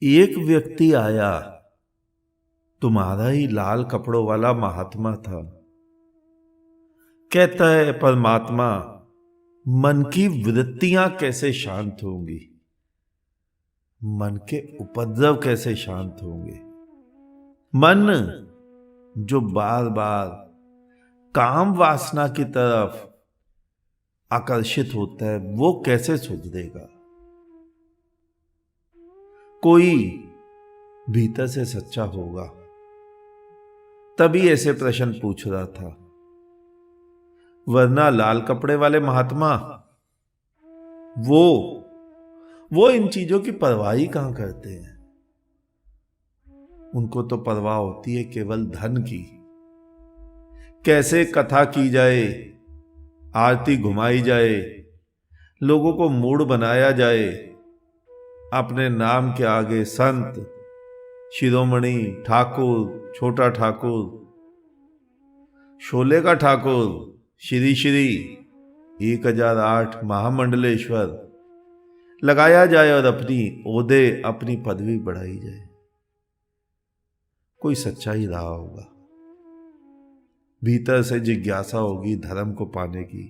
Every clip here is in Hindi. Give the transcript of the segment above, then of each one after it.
एक व्यक्ति आया, तुम्हारा ही लाल कपड़ों वाला महात्मा था। कहता है, परमात्मा, मन की वृत्तियां कैसे शांत होंगी, मन के उपद्रव कैसे शांत होंगे। मन जो बार बार काम वासना की तरफ आकर्षित होता है, वो कैसे सुधरेगा। कोई भीतर से सच्चा होगा तभी ऐसे प्रश्न पूछ रहा था, वरना लाल कपड़े वाले महात्मा वो इन चीजों की परवाह ही कहां करते हैं। उनको तो परवाह होती है केवल धन की। कैसे कथा की जाए, आरती घुमाई जाए, लोगों को मूड बनाया जाए, अपने नाम के आगे संत, शिरोमणि, ठाकुर, छोटा ठाकुर, शोले का ठाकुर, श्री श्री 1008 महामंडलेश्वर लगाया जाए और अपनी ओहदे, अपनी पदवी बढ़ाई जाए। कोई सच्चाई रहा होगा, भीतर से जिज्ञासा होगी धर्म को पाने की,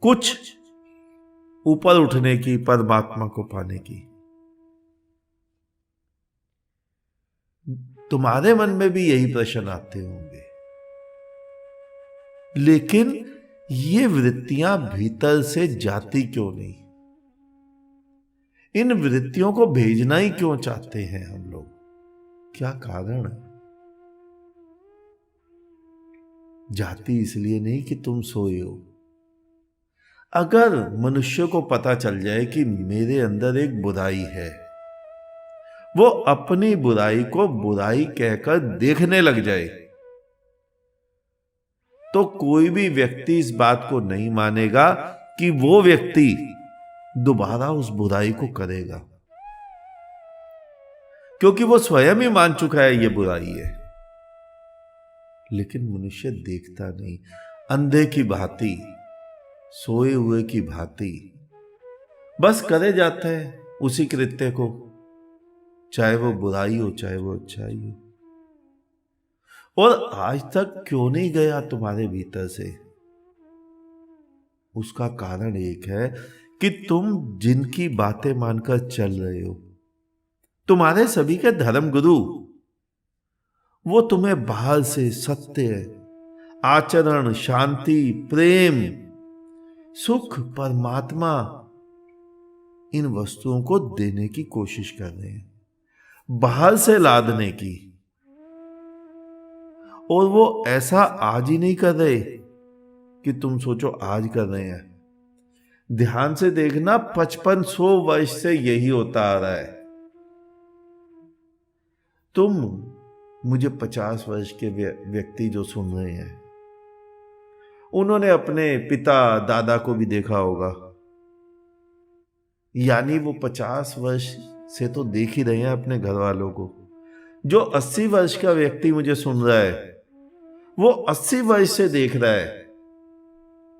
कुछ ऊपर उठने की, परमात्मा को पाने की। तुम्हारे मन में भी यही प्रश्न आते होंगे, लेकिन ये वृत्तियां भीतर से जाती क्यों नहीं। इन वृत्तियों को भेजना ही क्यों चाहते हैं हम लोग, क्या कारण है। जाती इसलिए नहीं कि तुम सोए हो। अगर मनुष्य को पता चल जाए कि मेरे अंदर एक बुराई है, वो अपनी बुराई को बुराई कहकर देखने लग जाए, तो कोई भी व्यक्ति इस बात को नहीं मानेगा कि वो व्यक्ति दोबारा उस बुराई को करेगा, क्योंकि वो स्वयं ही मान चुका है ये बुराई है। लेकिन मनुष्य देखता नहीं, अंधे की भांति, सोए हुए की भांति बस करे जाता है उसी कृत्य को, चाहे वो बुराई हो चाहे वो अच्छाई हो। और आज तक क्यों नहीं गया तुम्हारे भीतर से, उसका कारण एक है कि तुम जिनकी बातें मानकर चल रहे हो, तुम्हारे सभी के धर्म गुरु, वो तुम्हें बाहर से सत्य, आचरण, शांति, प्रेम, सुख, परमात्मा, इन वस्तुओं को देने की कोशिश कर रहे हैं, बाहर से लादने की। और वो ऐसा आज ही नहीं कर रहे कि तुम सोचो आज कर रहे हैं। ध्यान से देखना, 5500 वर्ष से यही होता आ रहा है। तुम मुझे 50 वर्ष के व्यक्ति जो सुन रहे हैं, उन्होंने अपने पिता दादा को भी देखा होगा, यानी वो 50 वर्ष से तो देख ही रहे हैं अपने घर वालों को। जो 80 वर्ष का व्यक्ति मुझे सुन रहा है, वो 80 वर्ष से देख रहा है।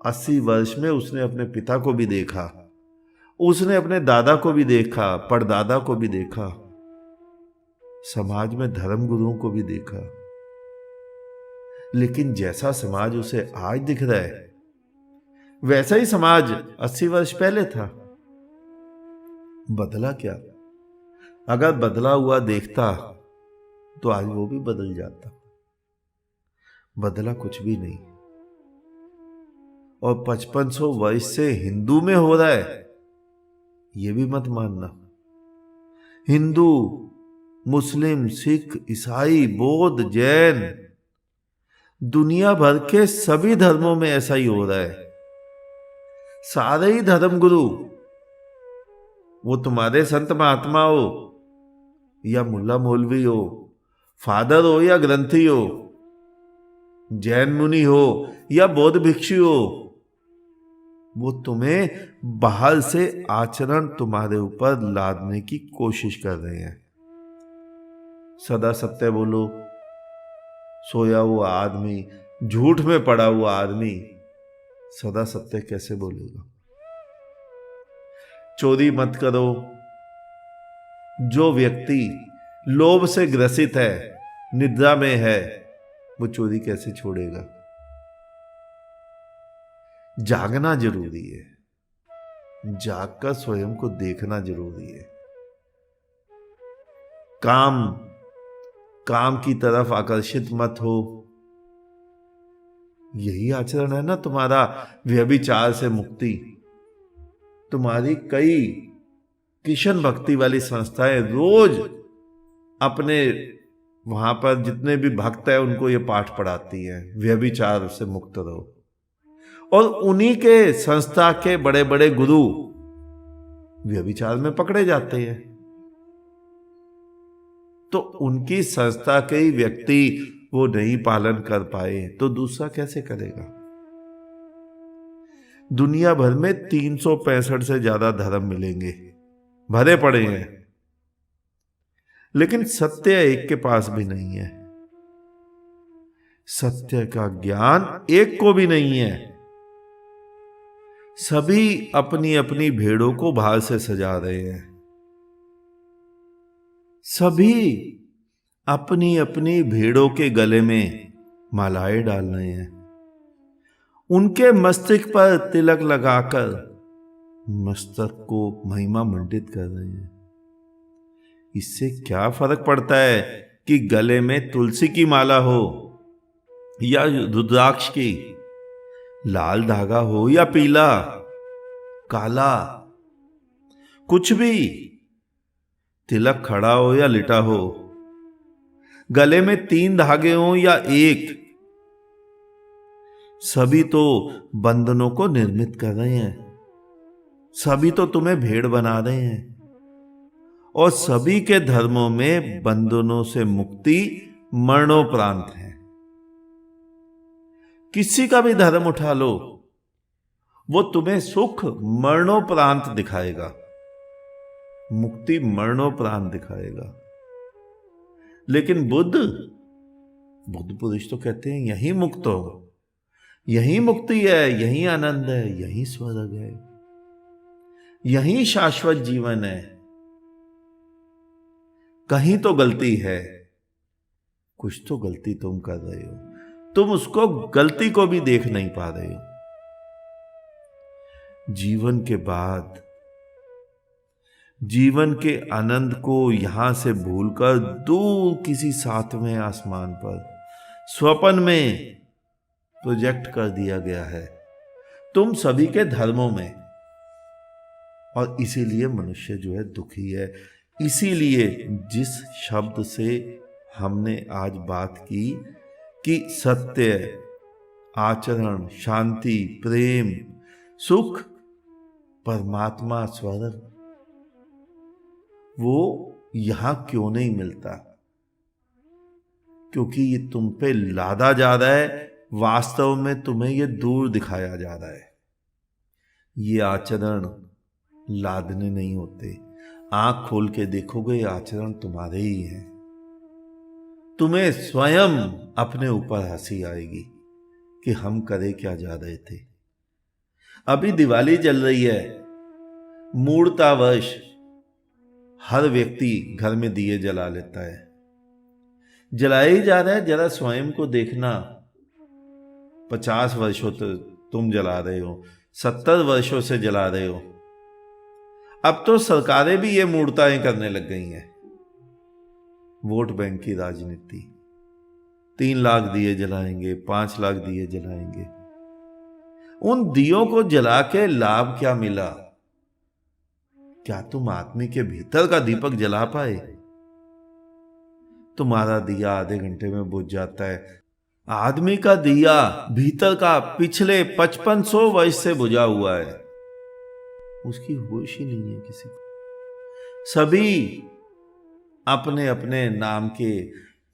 80 वर्ष में उसने अपने पिता को भी देखा, उसने अपने दादा को भी देखा, परदादा को भी देखा, समाज में धर्म गुरुओं को भी देखा। लेकिन जैसा समाज उसे आज दिख रहा है, वैसा ही समाज 80 वर्ष पहले था। बदला क्या? अगर बदला हुआ देखता तो आज वो भी बदल जाता। बदला कुछ भी नहीं। और 5500 वर्ष से हिंदू में हो रहा है, ये भी मत मानना। हिंदू, मुस्लिम, सिख, ईसाई, बौद्ध, जैन, दुनिया भर के सभी धर्मों में ऐसा ही हो रहा है। सारे ही धर्म गुरु, वो तुम्हारे संत महात्मा हो या मुल्ला मौलवी हो, फादर हो या ग्रंथी हो, जैन मुनि हो या बौद्ध भिक्षु हो, वो तुम्हें बाहर से आचरण तुम्हारे ऊपर लादने की कोशिश कर रहे हैं। सदा सत्य बोलो, सोया हुआ आदमी, झूठ में पड़ा हुआ आदमी सदा सत्य कैसे बोलेगा। चोरी मत करो, जो व्यक्ति लोभ से ग्रसित है, निद्रा में है, वो चोरी कैसे छोड़ेगा? जागना जरूरी है, जागकर स्वयं को देखना जरूरी है। काम की तरफ आकर्षित मत हो। यही आचरण है ना तुम्हारा व्यभिचार से मुक्ति। तुम्हारी कई किशन भक्ति वाली संस्थाएं रोज अपने वहां पर जितने भी भक्त हैं उनको ये पाठ पढ़ाती हैं, व्यभिचार से मुक्त रहो। और उन्हीं के संस्था के बड़े बड़े गुरु व्यभिचार में पकड़े जाते हैं, तो उनकी संस्था के ही व्यक्ति वो नहीं पालन कर पाए तो दूसरा कैसे करेगा? दुनिया भर में 365 से ज्यादा धर्म मिलेंगे, भरे पड़े हैं, लेकिन सत्य एक के पास भी नहीं है। सत्य का ज्ञान एक को भी नहीं है। सभी अपनी अपनी भेड़ों को बाहर से सजा रहे हैं, सभी अपनी अपनी भेड़ों के गले में मालाएं डाल रहे हैं, उनके मस्तक पर तिलक लगाकर मस्तक को महिमा मंडित कर रहे हैं। इससे क्या फर्क पड़ता है कि गले में तुलसी की माला हो या रुद्राक्ष की, लाल धागा हो या पीला, काला, कुछ भी, तिलक खड़ा हो या लिटा हो, गले में 3 धागे हो या एक, सभी तो बंधनों को निर्मित कर रहे हैं, सभी तो तुम्हें भेड़ बना रहे हैं। और सभी के धर्मों में बंधनों से मुक्ति मरणोपरांत है। किसी का भी धर्म उठा लो, वो तुम्हें सुख मरणोपरांत दिखाएगा, मुक्ति मरणोपरांत दिखाएगा। लेकिन बुद्ध पुरुष तो कहते हैं यही मुक्त हो, यही मुक्ति है, यही आनंद है, यही स्वर्ग है, यही शाश्वत जीवन है। कहीं तो गलती है, कुछ तो गलती तुम कर रहे हो, तुम उसको गलती को भी देख नहीं पा रहे हो। जीवन के बाद जीवन के आनंद को यहां से भूलकर दूर किसी 7वें आसमान पर स्वप्न में प्रोजेक्ट कर दिया गया है, तुम सभी के धर्मों में। और इसीलिए मनुष्य जो है दुखी है। इसीलिए जिस शब्द से हमने आज बात की कि सत्य, आचरण, शांति, प्रेम, सुख, परमात्मा, स्वर्ग, वो यहां क्यों नहीं मिलता? क्योंकि ये तुम पे लादा जा रहा है, वास्तव में तुम्हें ये दूर दिखाया जा रहा है। ये आचरण लादने नहीं होते। आंख खोल के देखोगे ये आचरण तुम्हारे ही हैं। तुम्हें स्वयं अपने ऊपर हंसी आएगी कि हम करे क्या जा रहे थे। अभी दिवाली चल रही है, मूर्तावश हर व्यक्ति घर में दिए जला लेता है, जलाया ही जा रहा है। जरा स्वयं को देखना, 50 वर्षों तो तुम जला रहे हो, 70 वर्षों से जला रहे हो। अब तो सरकारें भी ये मूर्ताएं करने लग गई हैं। वोट बैंक की राजनीति, 3 लाख दिए जलाएंगे, 5 लाख दिए जलाएंगे। उन दियों को जला के लाभ क्या मिला? क्या तुम आदमी के भीतर का दीपक जला पाए? तुम्हारा दिया आधे घंटे में बुझ जाता है। आदमी का दिया भीतर का पिछले 5500 वर्ष से बुझा हुआ है, उसकी होश ही नहीं है किसी को। सभी अपने अपने नाम के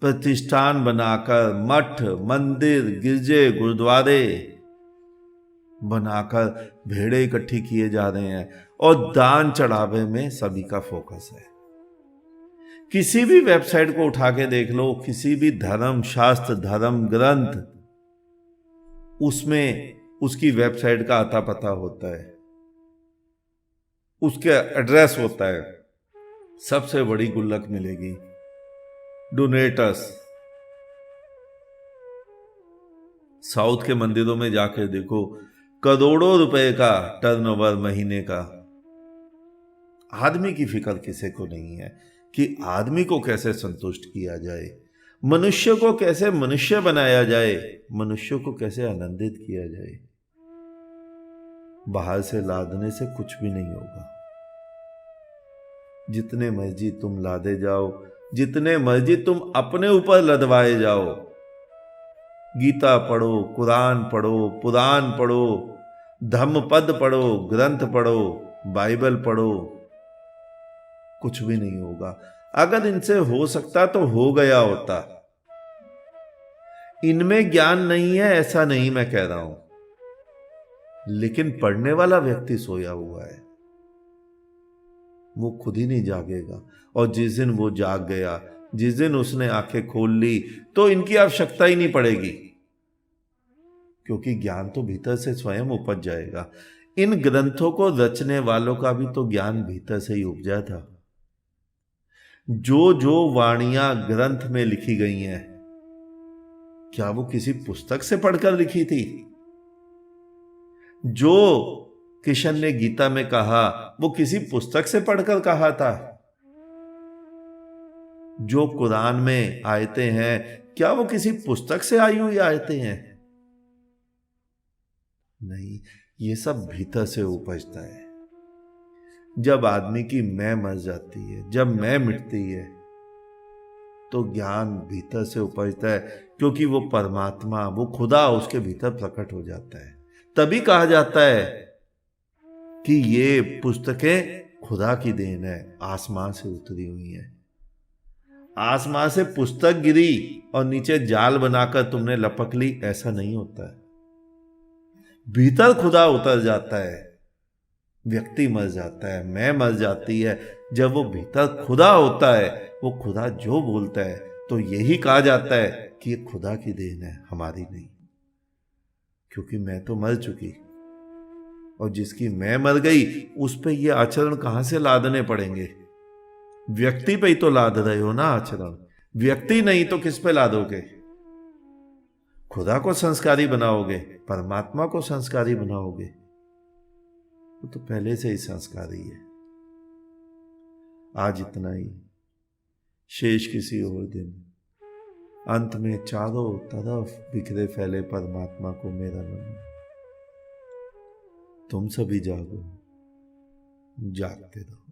प्रतिष्ठान बनाकर, मठ, मंदिर, गिरजे, गुरुद्वारे बनाकर भेड़े इकट्ठी किए जा रहे हैं और दान चढ़ावे में सभी का फोकस है। किसी भी वेबसाइट को उठा के देख लो, किसी भी धर्म शास्त्र, धर्म ग्रंथ, उसमें उसकी वेबसाइट का आता पता होता है, उसके एड्रेस होता है, सबसे बड़ी गुल्लक मिलेगी। डोनेटर्स। साउथ के मंदिरों में जाकर देखो, करोड़ों रुपए का टर्नओवर महीने का। आदमी की फिक्र किसी को नहीं है कि आदमी को कैसे संतुष्ट किया जाए, मनुष्य को कैसे मनुष्य बनाया जाए, मनुष्य को कैसे आनंदित किया जाए। बाहर से लादने से कुछ भी नहीं होगा। जितने मर्जी तुम लादे जाओ, जितने मर्जी तुम अपने ऊपर लदवाए जाओ, गीता पढ़ो, कुरान पढ़ो, पुराण पढ़ो, धम्मपद पढ़ो, ग्रंथ पढ़ो, बाइबल पढ़ो, कुछ भी नहीं होगा। अगर इनसे हो सकता तो हो गया होता। इनमें ज्ञान नहीं है ऐसा नहीं मैं कह रहा हूं, लेकिन पढ़ने वाला व्यक्ति सोया हुआ है, वो खुद ही नहीं जागेगा। और जिस दिन वो जाग गया, जिस दिन उसने आंखें खोल ली, तो इनकी आवश्यकता ही नहीं पड़ेगी, क्योंकि ज्ञान तो भीतर से स्वयं उपज जाएगा। इन ग्रंथों को रचने वालों का भी तो ज्ञान भीतर से ही उपजा था। जो जो वाणियां ग्रंथ में लिखी गई हैं, क्या वो किसी पुस्तक से पढ़कर लिखी थी? जो किशन ने गीता में कहा, वो किसी पुस्तक से पढ़कर कहा था? जो कुरान में आयतें हैं, क्या वो किसी पुस्तक से आई हुई आयतें हैं? नहीं, ये सब भीतर से उपजता है। जब आदमी की मैं मर जाती है, जब मैं मिटती है, तो ज्ञान भीतर से उपजता है, क्योंकि वो परमात्मा, वो खुदा उसके भीतर प्रकट हो जाता है। तभी कहा जाता है कि ये पुस्तकें खुदा की देन है, आसमान से उतरी हुई है। आसमान से पुस्तक गिरी और नीचे जाल बनाकर तुमने लपक ली, ऐसा नहीं होता है। भीतर खुदा उतर जाता है, व्यक्ति मर जाता है, मैं मर जाती है। जब वो भीतर खुदा होता है, वो खुदा जो बोलता है, तो यही कहा जाता है कि ये खुदा की देन है, हमारी नहीं। क्योंकि मैं तो मर चुकी, और जिसकी मैं मर गई, उस पे ये आचरण कहां से लादने पड़ेंगे? व्यक्ति पे ही तो लाद रहे हो ना आचरण। व्यक्ति नहीं तो किस पे लादोगे? खुदा को संस्कारी बनाओगे, परमात्मा को संस्कारी बनाओगे, वो तो पहले से ही संस्कारी है। आज इतना ही, शेष किसी और दिन। अंत में चारों तरफ बिखरे फैले परमात्मा को मेरा नमन। तुम सभी जागो, जागते रहो।